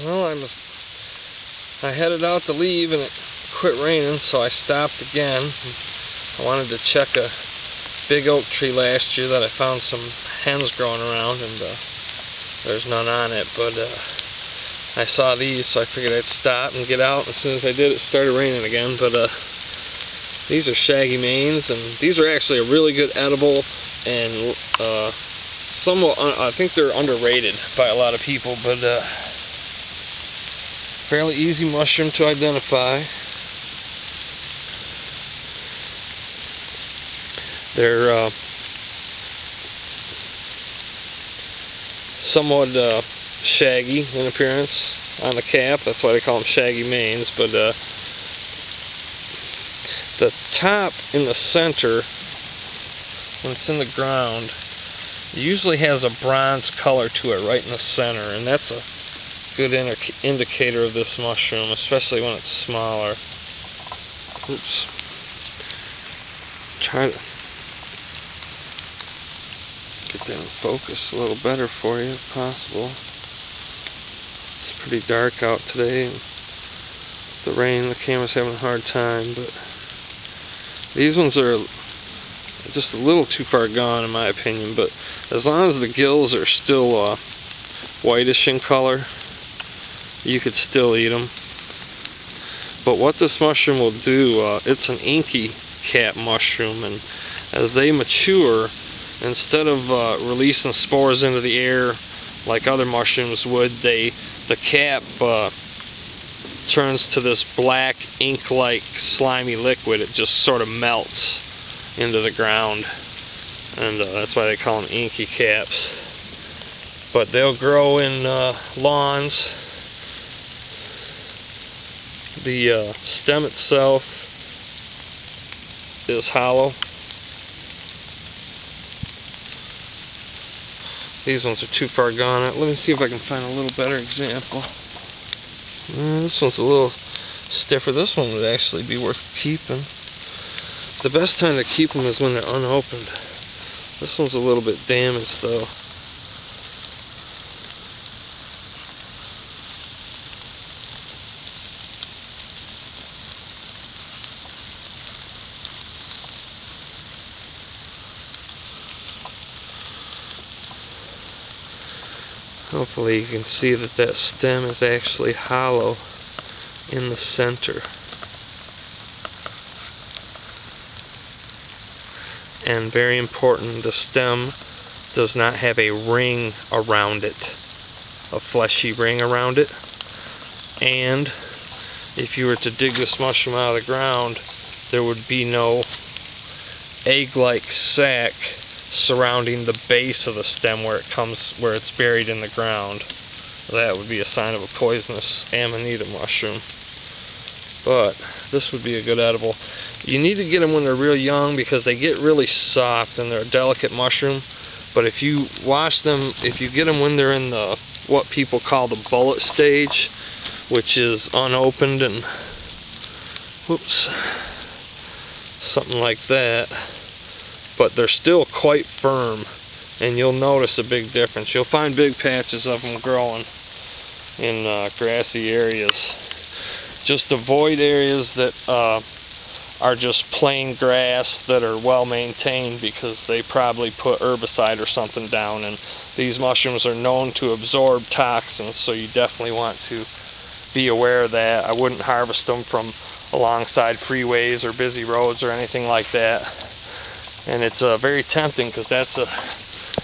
Well, I headed out to leave and it quit raining, so I stopped again. I wanted to check a big oak tree last year that I found some hens growing around, and there's none on it, but I saw these, so I figured I'd stop and get out. As soon as I did, it started raining again. But these are shaggy manes, and these are actually a really good edible, and somewhat, I think they're underrated by a lot of people, but fairly easy mushroom to identify. They're somewhat shaggy in appearance on the cap. That's why they call them shaggy manes. But the top in the center, when it's in the ground, usually has a bronze color to it right in the center, and that's a good indicator of this mushroom, especially when it's smaller. Oops. Try to get that in focus a little better for you if possible. It's pretty dark out today, and the rain, the camera's having a hard time, but these ones are just a little too far gone in my opinion, but as long as the gills are still whitish in color, you could still eat them. But what this mushroom will do, it's an inky cap mushroom, and as they mature, instead of releasing spores into the air like other mushrooms would, the cap turns to this black ink-like slimy liquid. It just sort of melts into the ground, and that's why they call them inky caps. But they'll grow in lawns. The stem itself is hollow. These ones are too far gone. Let me see if I can find a little better example. This one's a little stiffer. This one would actually be worth keeping. The best time to keep them is when they're unopened. This one's a little bit damaged though. Hopefully you can see that that stem is actually hollow in the center. And very important, the stem does not have a ring around it, a fleshy ring around it. And if you were to dig this mushroom out of the ground, there would be no egg-like sac surrounding the base of the stem where it's buried in the ground. That would be a sign of a poisonous amanita mushroom. But this would be a good edible. You need to get them when they're real young because they get really soft and they're a delicate mushroom. But if you wash them, if you get them when they're in the what people call the bullet stage, which is unopened and whoops, something like that, but they're still quite firm, and you'll notice a big difference. You'll find big patches of them growing in grassy areas. Just avoid areas that are just plain grass that are well maintained, because they probably put herbicide or something down, and these mushrooms are known to absorb toxins, so you definitely want to be aware of that. I wouldn't harvest them from alongside freeways or busy roads or anything like that. And it's very tempting, because that's a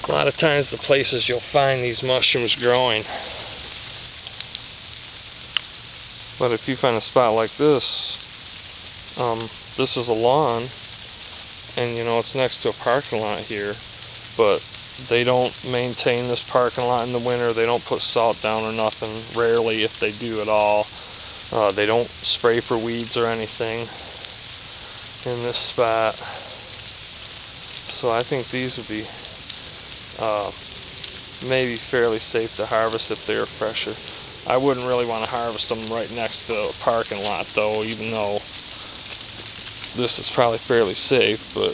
lot of times the places you'll find these mushrooms growing. But if you find a spot like this, this is a lawn, and you know it's next to a parking lot here, but they don't maintain this parking lot in the winter. They don't put salt down or nothing, rarely if they do at all. They don't spray for weeds or anything in this spot. So I think these would be maybe fairly safe to harvest if they're fresher. I wouldn't really want to harvest them right next to a parking lot though, even though this is probably fairly safe. But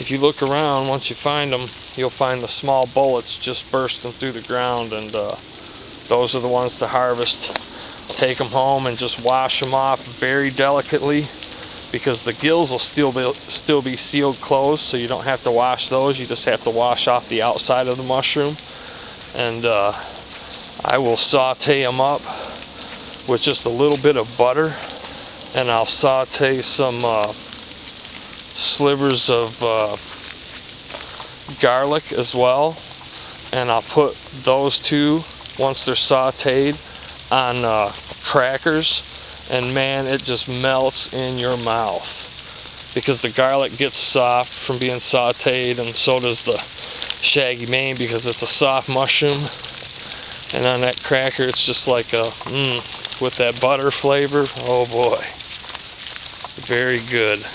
if you look around, once you find them, you'll find the small bullets just bursting through the ground, and those are the ones to harvest. Take them home and just wash them off very delicately, because the gills will still be sealed closed, so you don't have to wash those. You just have to wash off the outside of the mushroom. And I will saute them up with just a little bit of butter, and I'll saute some slivers of garlic as well, and I'll put those two, once they're sauteed, on crackers, and man, it just melts in your mouth, because the garlic gets soft from being sauteed, and so does the Shaggy mane, because it's a soft mushroom. And on that cracker, it's just like a with that butter flavor. Oh boy, very good.